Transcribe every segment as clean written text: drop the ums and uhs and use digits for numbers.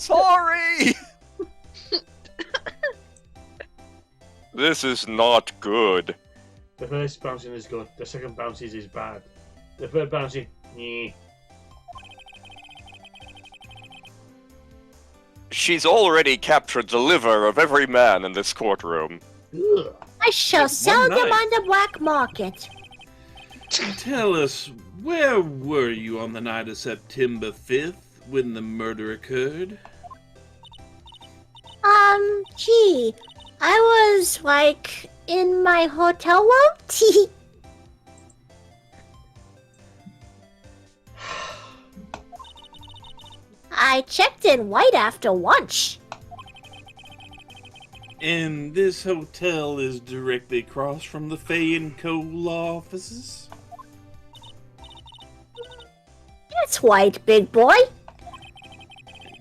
sorry! This is not good. The first bouncing is good. The second bouncing is bad. The third bouncing, yeah. She's already captured the liver of every man in this courtroom. Ugh. I shall One sell them night. on the black market. Tell us, where were you on the night of September 5th when the murder occurred? Gee, I was, like, in my hotel room? I checked in right after lunch. And this hotel is directly across from the Fay & Co. law offices? That's right, big boy.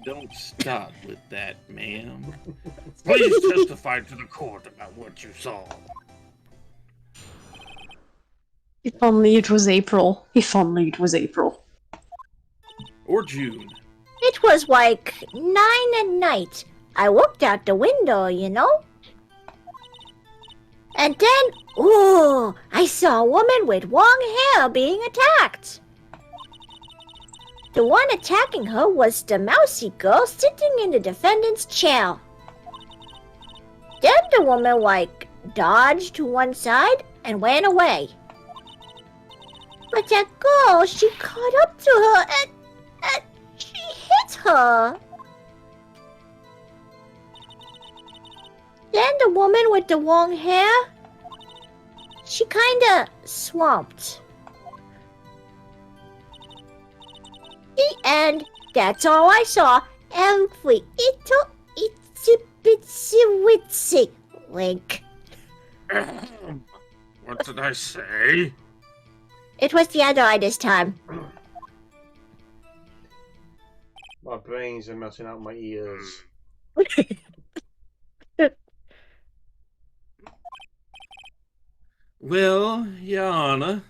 Don't start with that, ma'am. Please testify to the court about what you saw. If only it was April. If only it was April. Or June. It was like 9 at night. I looked out the window, you know? And then, ooh, I saw a woman with long hair being attacked. The one attacking her was the mousy girl sitting in the defendant's chair. Then the woman, like, dodged to one side and ran away. But that girl, she caught up to her and she hit her. Then the woman with the long hair, she kinda swamped. The end. That's all I saw. Every little itsy bitsy witsy link. What did I say? It was the other eye this time. My brains are melting out my ears. Well, Your Honor.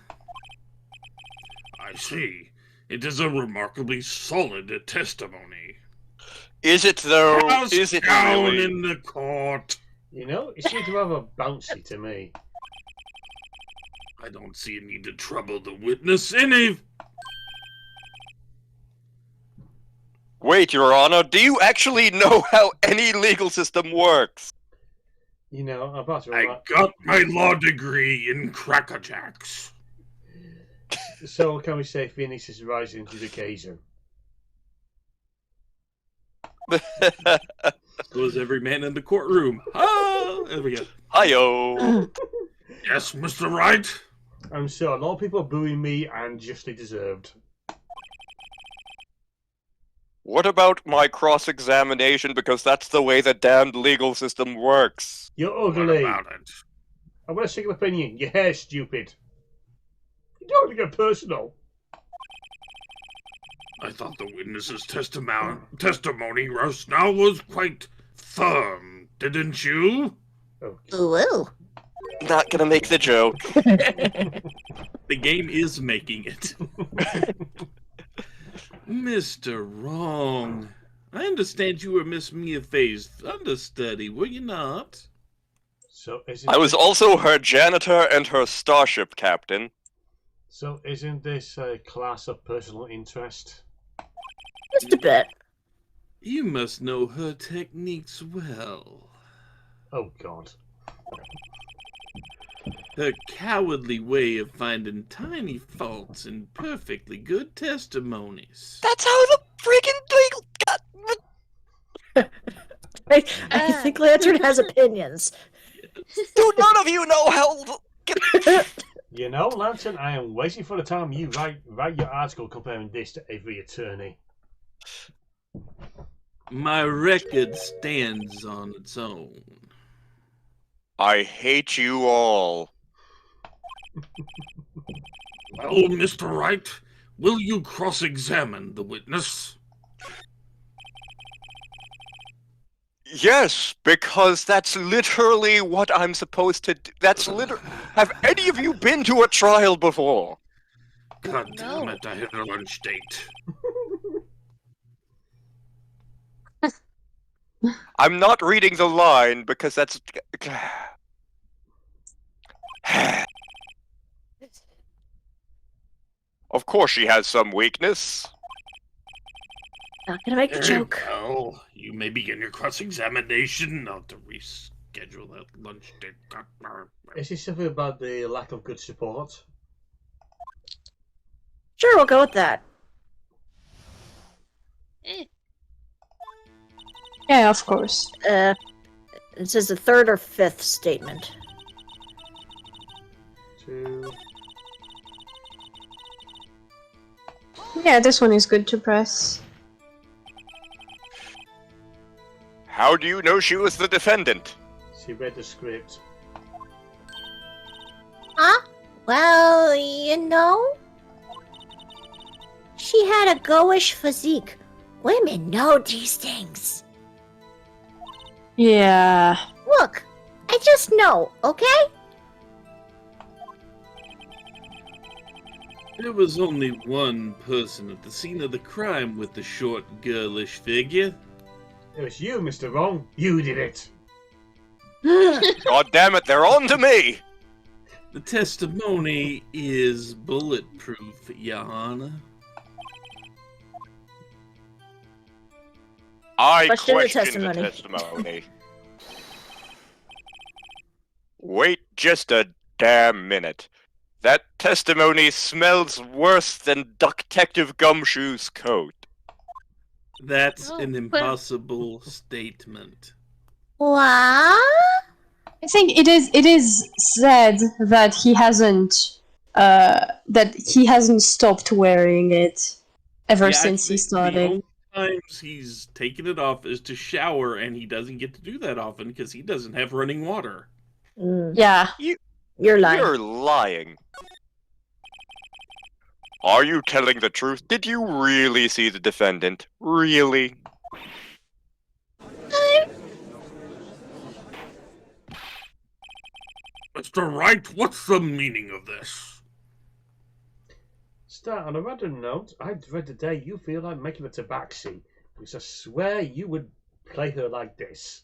I see. It is a remarkably solid testimony. Is it though? House Is it down really? in the court. You know, it seems rather bouncy to me. I don't see a need to trouble the witness any. Wait, Your Honor, do you actually know how any legal system works? You know, I'm about to. I got my law degree in crackerjacks. So can we say Phoenix is rising to the occasion? Goes every man in the courtroom. Ah, there we go. Hi-yo! Yes, Mr. Wright. I'm sure a lot of people are booing me and justly deserved. What about my cross-examination, because that's the way the damned legal system works? You're What ugly. about it? I'm going to second opinion. Your hair's stupid. You don't get personal. I thought the witness's testimony just now was quite firm, didn't you? Oh. Ooh. Not gonna make the joke. The game is making it. Mr. Wrong. I understand you were Miss Mia Fay's understudy, were you not? So isn't I was this, also her janitor and her starship captain. So isn't this a class of personal interest? Just a bit. You must know her techniques well. Oh God. Her cowardly way of finding tiny faults in perfectly good testimonies. That's how the freaking legal... I think Lantern has opinions. Do none of you know how... You know, Lantern, I am waiting for the time you write your article comparing this to every attorney. My record stands on its own. I hate you all. Well, Mr. Wright, will you cross-examine the witness? Yes, because that's literally what I'm supposed to do. That's literally... Have any of you been to a trial before? God damn it, I had a lunch date. I'm not reading the line because that's. Of course, she has some weakness. Not gonna make the Very joke. well. You may begin your cross-examination. I'll have to reschedule that lunch date. Is this something about the lack of good support? Sure, we'll go with that. Yeah, of course. It says the third or fifth statement. 2. Yeah, this one is good to press. How do you know she was the defendant? She read the script. Huh? Well, you know, she had a go-ish physique. Women know these things. Yeah. Look, I just know, okay? There was only one person at the scene of the crime with the short, girlish figure. It was you, Mr. Wrong. You did it. God damn it, they're on to me! The testimony is bulletproof, Johanna. I Question the question the testimony. testimony. Wait just a damn minute. That testimony smells worse than Detective Gumshoe's coat. That's Oh, an but- impossible statement. What? I think it is said that he hasn't stopped wearing it ever Yeah, since he actually, started. The only times he's taken it off is to shower, and he doesn't get to do that often because he doesn't have running water. Yeah. You're lying. You're lying. Are you telling the truth? Did you really see the defendant? Really? Mr. Wright, what's the meaning of this? Start on a random note. I dread the day you feel like making a tabaxi, because I swear you would play her like this.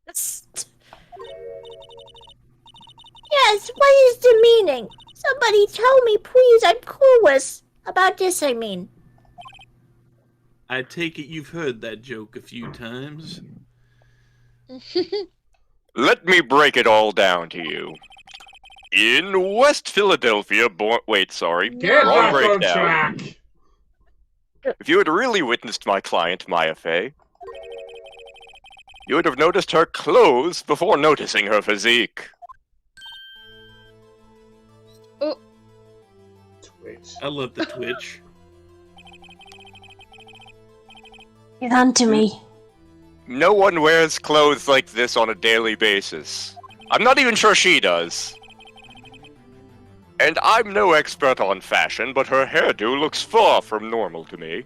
Yes, what is the meaning? Somebody tell me, please. I'm clueless. About this, I mean. I take it you've heard that joke a few times. Let me break it all down to you. In West Philadelphia, wait, sorry. Get Wrong back on breakdown. track! If you had really witnessed my client, Maya Fey, you would have noticed her clothes before noticing her physique. Twitch. I love the twitch. Get on to me. No one wears clothes like this on a daily basis. I'm not even sure she does. And I'm no expert on fashion, but her hairdo looks far from normal to me.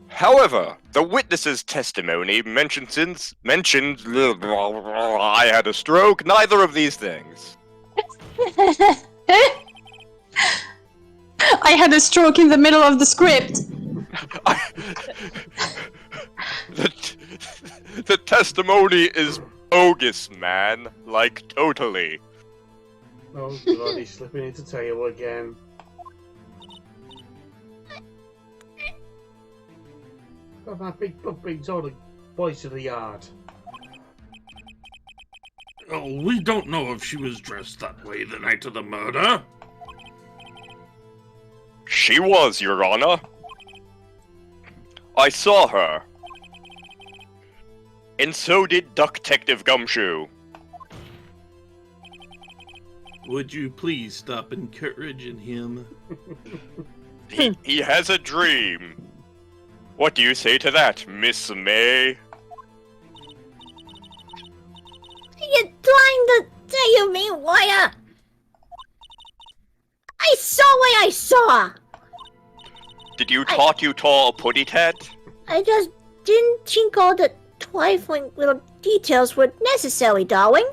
However, the witness's testimony mentioned I had a stroke, neither of these things. I had a stroke in the middle of the script. The testimony is bogus, man. Like, totally. Oh god, he's slipping into tail again. Oh, that big butt brings all the boys to the yard. Oh, we don't know if she was dressed that way the night of the murder. She was, Your Honor. I saw her. And so did Detective Gumshoe. Would you please stop encouraging him? He has a dream. What do you say to that, Miss May? Are you trying to say you mean Wire? I saw what I saw. Did you thought you tall a putty tat? I just didn't think all the trifling little details were necessary, darling.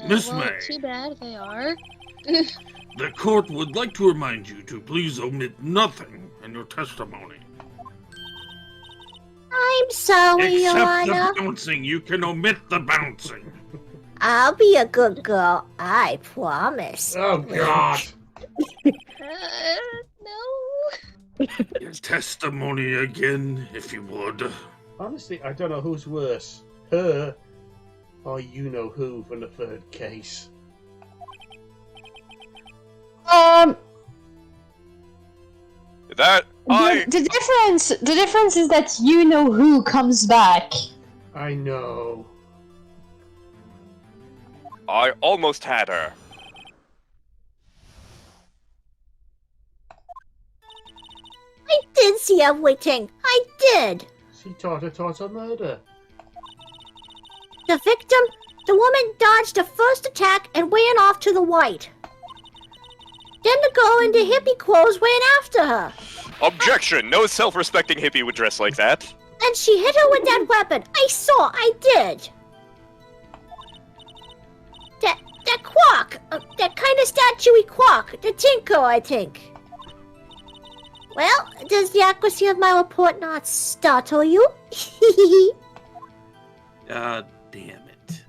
Miss well, May. too bad if they are. The court would like to remind you to please omit nothing in your testimony. I'm sorry, Your Except Honor. the bouncing. You can omit the bouncing. I'll be a good girl. I promise. Oh, God. No. Your testimony again, if you would. Honestly, I don't know who's worse. Her or you-know-who from the third case. That The difference is that you know who comes back. I know. I almost had her. I did see everything. I did. She taught her murder. The victim, the woman dodged the first attack and ran off to the right. Then the girl in the hippie clothes ran after her. Objection! No self-respecting hippie would dress like that. And she hit her with that weapon. I did. That clock. That kind of statuey clock. The tinker, I think. Well, does the accuracy of my report not startle you? God damn it.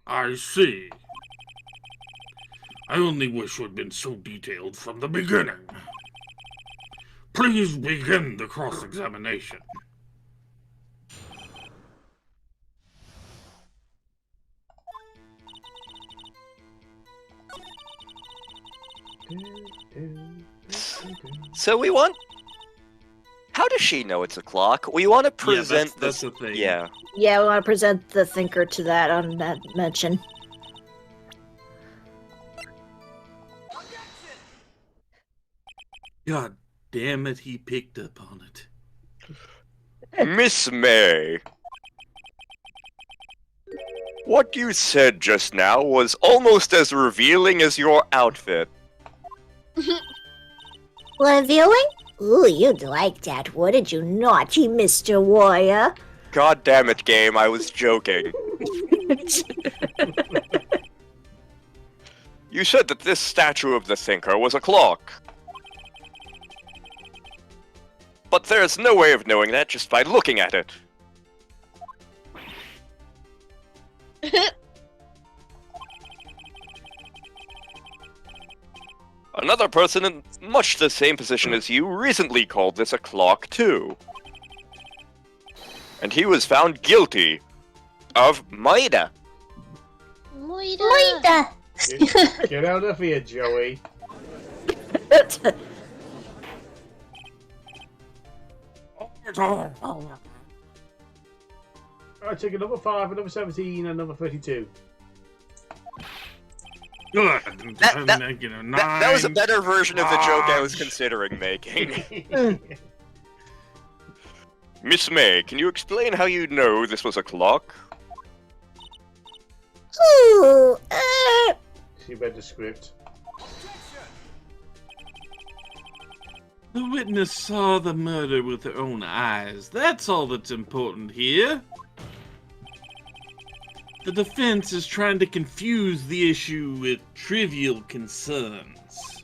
I see. I only wish you had been so detailed from the beginning. Please begin the cross-examination. So we want... How does she know it's a clock? We want to present that's this... the thing. Yeah. Yeah, we want to present the thinker to that on that mention. God damn it, he picked up on it. Miss May. What you said just now was almost as revealing as your outfit. Revealing? Ooh, you'd like that, wouldn't you, naughty Mr. Warrior? God damn it, game, I was joking. You said that this statue of the thinker was a clock. But there's no way of knowing that just by looking at it. Another person in much the same position as you recently called this a clock, too. And he was found guilty of murder. Moida. Get out of here, Joey. Alright, take another 5, another 17, another 32. Good. That was a better version of the joke I was considering making. Miss May, can you explain how you know this was a clock? Ooh, She read the script. The witness saw the murder with her own eyes. That's all that's important here. The defense is trying to confuse the issue with trivial concerns.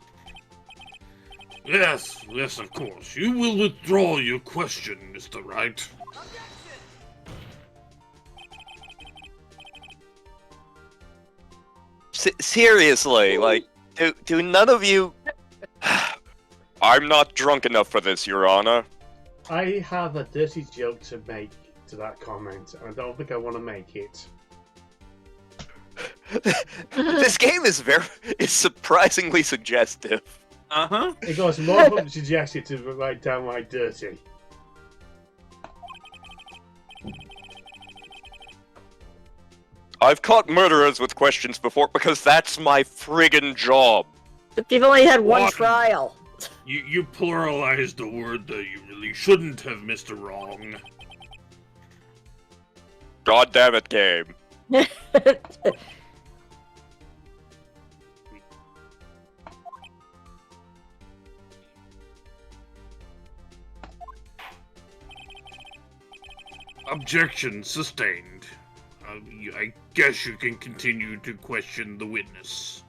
Yes, of course. You will withdraw your question, Mr. Wright. Seriously, like, do none of you... I'm not drunk enough for this, Your Honor. I have a dirty joke to make to that comment, and I don't think I want to make it. This game is surprisingly suggestive. Uh-huh. It goes more than suggested to write down my dirty. I've caught murderers with questions before because that's my friggin' job. you've only had one What? trial. You pluralized a word that you really shouldn't have, Mr. Wrong. God damn it, game. Objection sustained. I guess you can continue to question the witness.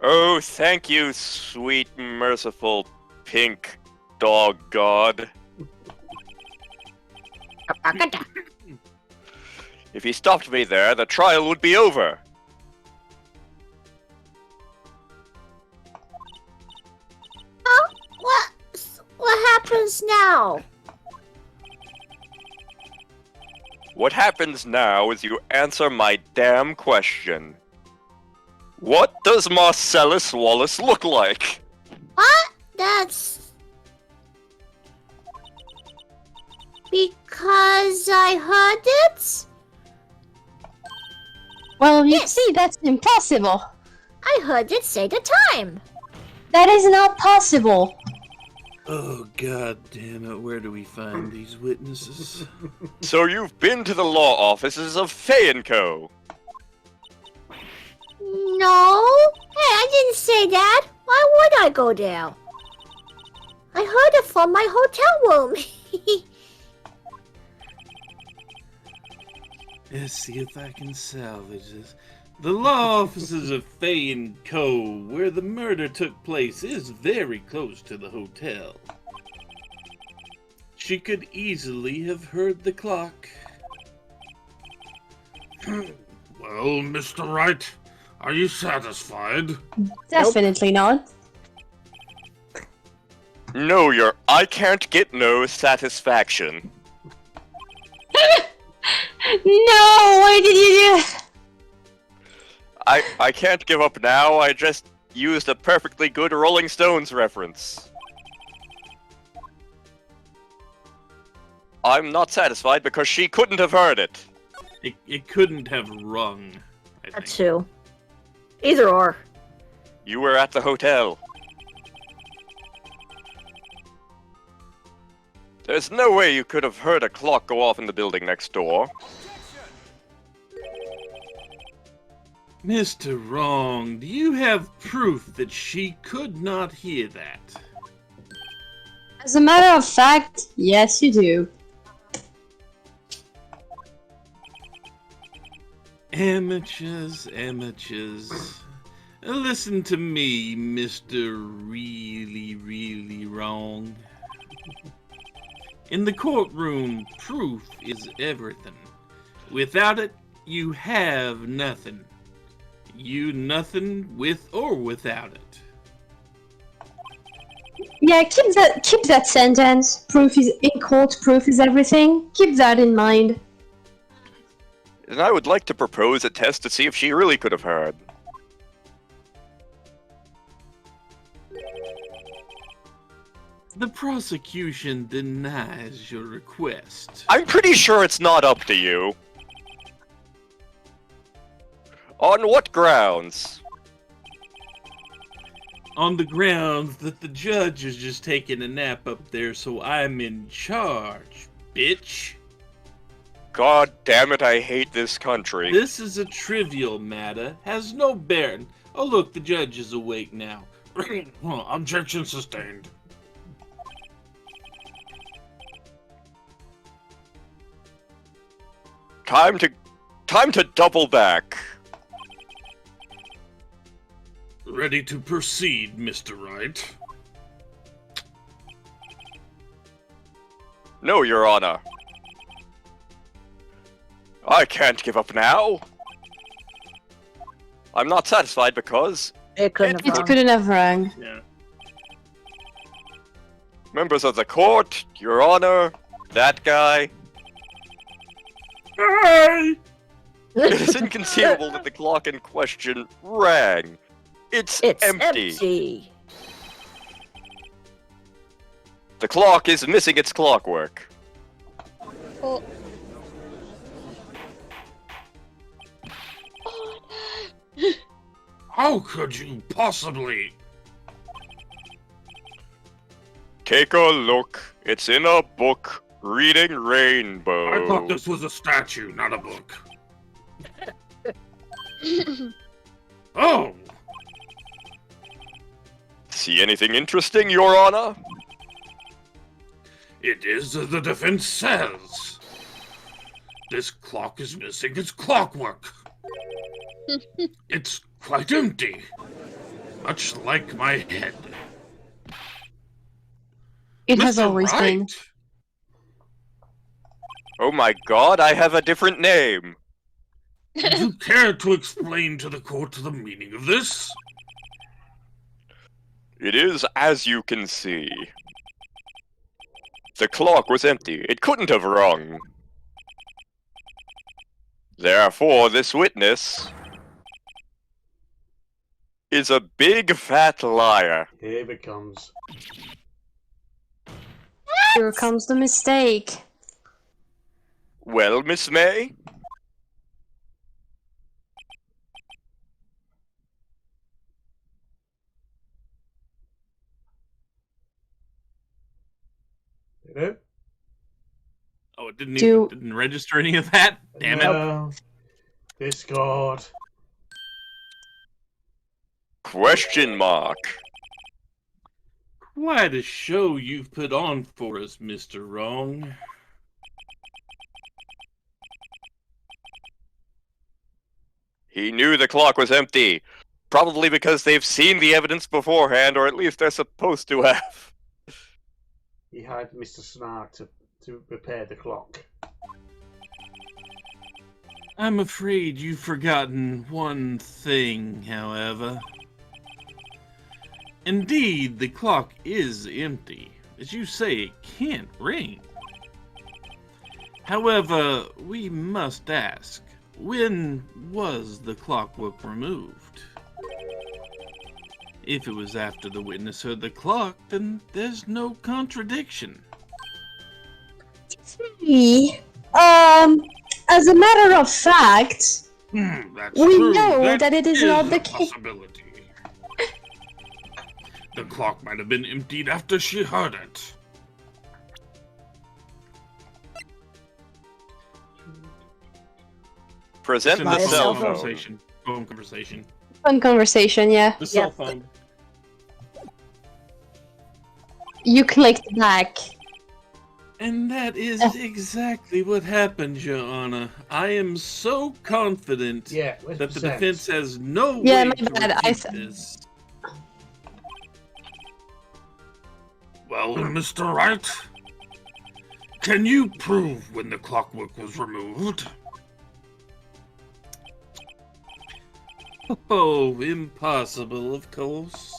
Oh, thank you, sweet, merciful, pink dog god. If he stopped me there, the trial would be over. What happens now? What happens now is you answer my damn question. What does Marcellus Wallace look like? What? That's... Because I heard it? Well, you Yes. see, that's impossible. I heard it say the time. That is not possible. Oh, god damn it, where do we find these witnesses? So you've been to the law offices of Fay & Co. No. Hey, I didn't say that. Why would I go there? I heard it from my hotel room. Let's see if I can salvage this. The law offices of Fay & Co., where the murder took place, is very close to the hotel. She could easily have heard the clock. Well, Mr. Wright, are you satisfied? Definitely not. No, I can't get no satisfaction. No, why did you do that? I can't give up now, I just used a perfectly good Rolling Stones reference. I'm not satisfied because she couldn't have heard it. It couldn't have rung, I think. That too. Either or. You were at the hotel. There's no way you could have heard a clock go off in the building next door. Mr. Wrong, do you have proof that she could not hear that? As a matter of fact, yes, you do. Amateurs, amateurs. Listen to me, Mr. Really Wrong. In the courtroom, proof is everything. Without it, you have nothing. You nothing with or without it. Yeah, keep that sentence. Proof is in court. Proof is everything. Keep that in mind. And I would like to propose a test to see if she really could have heard. The prosecution denies your request. I'm pretty sure it's not up to you. On what grounds? On the grounds that the judge is just taking a nap up there, so I'm in charge, bitch. God damn it, I hate this country. This is a trivial matter, has no bearing. Oh look, the judge is awake now. Objection sustained. Time to double back. Ready to proceed, Mr. Wright. No, Your Honor. I can't give up now. I'm not satisfied because It couldn't have It rung. couldn't have rung. Yeah. members of the court, Your Honor, that guy. Hey! It is inconceivable that the clock in question rang. It's empty. The clock is missing its clockwork. Oh. How could you possibly? Take a look. It's in a book. Reading Rainbow. I thought this was a statue, not a book. Oh! See anything interesting, Your Honor? It is as the defense says. This clock is missing its clockwork. It's quite empty. much like my head. It has Mr. always Wright? been. Oh my god, I have a different name. Would you care to explain to the court the meaning of this? It is as you can see. The clock was empty. It couldn't have rung. Therefore, this witness is a big fat liar. Here it comes. Here comes the mistake. Well, Miss May? You know? Oh, it Do- didn't register any of that? Damn it. No. Discord. Question mark. Quite a show you've put on for us, Mr. Wrong. He knew the clock was empty. Probably because they've seen the evidence beforehand, or at least they're supposed to have. He hired Mr. Snark to repair the clock. I'm afraid you've forgotten one thing, however. Indeed, the clock is empty. As you say, it can't ring. However, we must ask, when was the clockwork removed? If it was after the witness heard the clock, then there's no contradiction. As a matter of fact, That's we true. know that it is not the a case. possibility. The clock might have been emptied after she heard it. Present Send the My cell cell phone. conversation. Phone conversation. Fun conversation, yeah. The cell Yep. phone. You clicked back. And that is exactly what happened, Your Honor. I am so confident Yeah, where's that the percent? defense has no Yeah, way my to bad, refute this. Well, Mr. Wright, can you prove when the clockwork was removed? Oh, impossible, of course.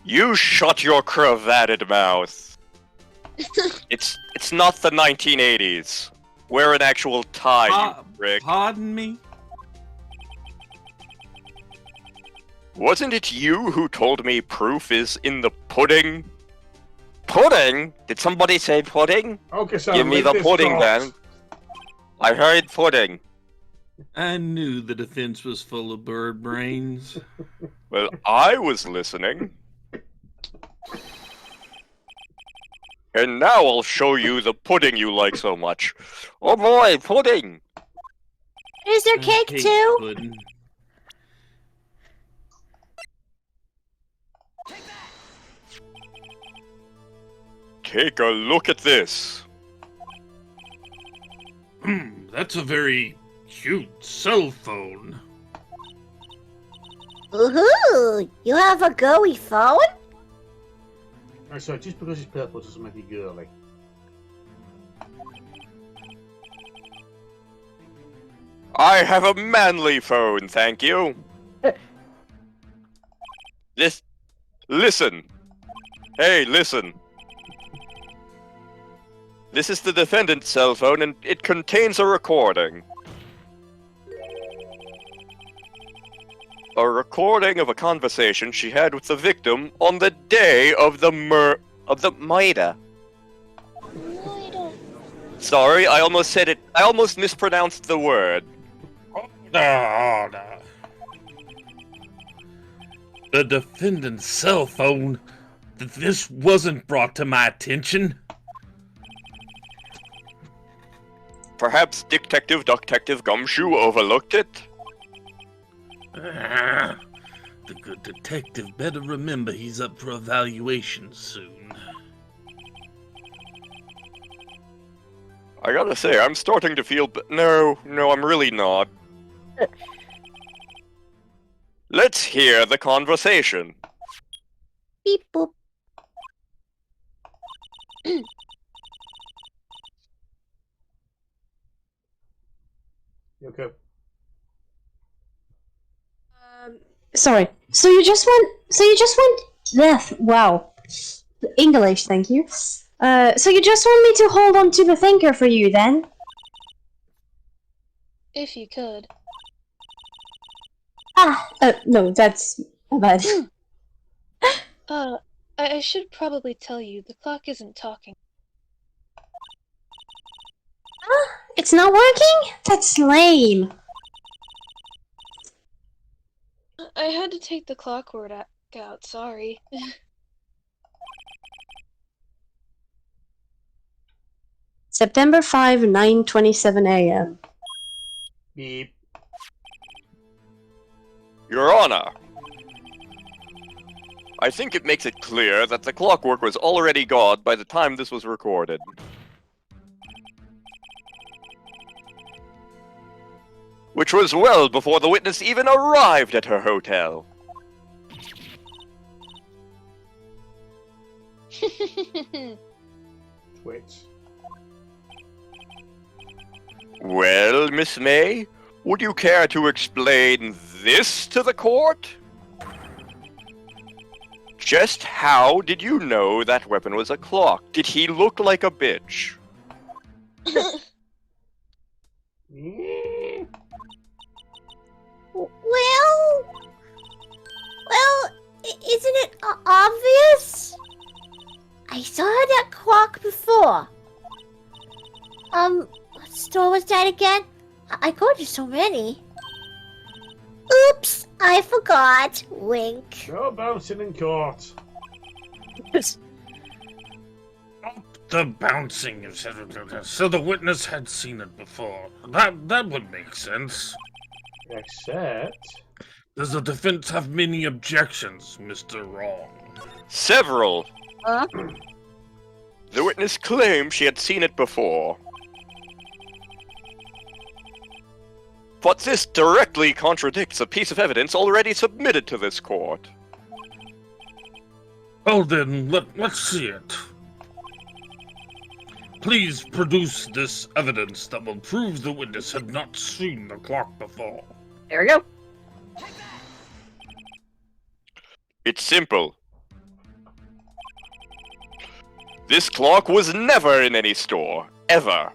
You shut your cravated mouth. It's not the 1980s. Wear an actual tie, you prick. Pardon me? Wasn't it you who told me proof is in the pudding? Pudding? Did somebody say pudding? Okay, so Give me leave the this pudding court. then. I heard pudding. I knew the defense was full of bird brains. Well, I was listening. And now I'll show you the pudding you like so much. Oh boy, pudding! Is there I cake hate too? pudding. Take a look at this. That's a very cute cell phone. Woohoo! You have a gooey phone? Oh, sorry, just because it's purple doesn't make it girly. I have a manly phone, thank you. Listen. Hey, listen. This is the defendant's cell phone, and it contains a recording. A recording of a conversation she had with the victim on the day of the murder. Sorry, I almost said it. I almost mispronounced the word. Order. The defendant's cell phone. This wasn't brought to my attention. Perhaps Detective Gumshoe overlooked it? The good detective better remember he's up for evaluation soon. I gotta say, I'm starting to feel. No, I'm really not. Let's hear the conversation. Beep boop. You okay? Sorry. So you just want. Wow. English, thank you. So you just want me to hold on to the thinker for you then? If you could. No, that's bad. I should probably tell you, the clock isn't talking. It's not working? That's lame. I had to take the clockwork out, sorry. September 5, 9:27 a.m. Beep. Your Honor, I think it makes it clear that the clockwork was already gone by the time this was recorded. Which was well before the witness even arrived at her hotel. Twitch. Well, Miss May, would you care to explain this to the court? Just how did you know that weapon was a clock? Did he look like a bitch? Well, isn't it obvious? I saw that clock before. What store was that again? I go to so many. Oops, I forgot. Wink. No bouncing in court. The bouncing, so the witness had seen it before. That would make sense. Except... Does the defense have many objections, Mr. Wrong? Several. Huh? The witness claimed she had seen it before. But this directly contradicts a piece of evidence already submitted to this court. Well then, let's see it. Please produce this evidence that will prove the witness had not seen the clock before. There we go. It's simple. This clock was never in any store, ever.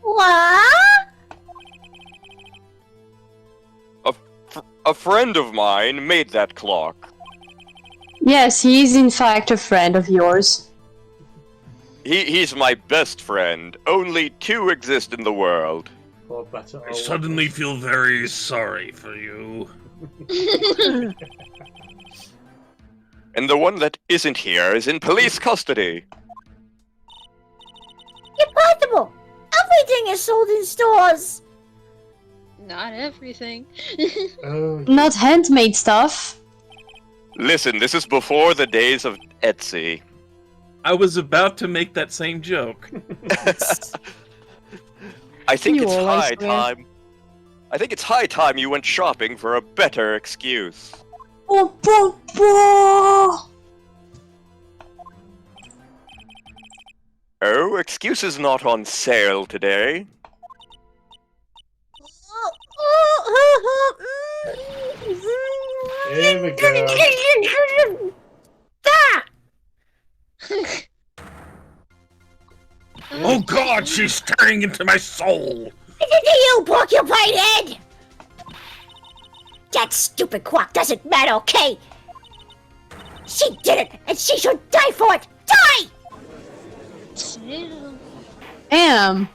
What? A friend of mine made that clock. Yes, he is in fact a friend of yours. He's my best friend. Only two exist in the world. Or better, I suddenly feel very sorry for you. And the one that isn't here is in police custody. Impossible! Everything is sold in stores! Not everything. Oh, Not handmade stuff. Listen, this is before the days of Etsy. I was about to make that same joke. I think You it's always high will. time. I think it's high time you went shopping for a better excuse. Oh, bo, bo. Oh, excuses not on sale today. here we go. Ah! Oh god, she's staring into my soul! You porcupine head! That stupid clock doesn't matter, okay? She did it, and she should die for it! Die! Chill. Damn.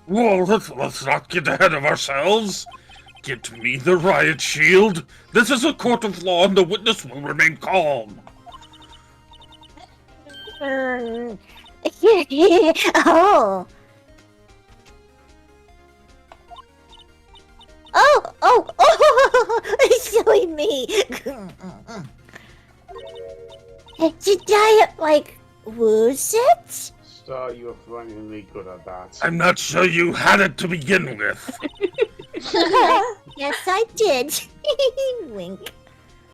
Whoa, let's not get ahead of ourselves. Get me the riot shield. This is a court of law and the witness will remain calm. Oh. Oh, silly me. Did I, like, lose it? Star, you are frighteningly good at that. I'm not sure you had it to begin with. Yes, I did. Wink.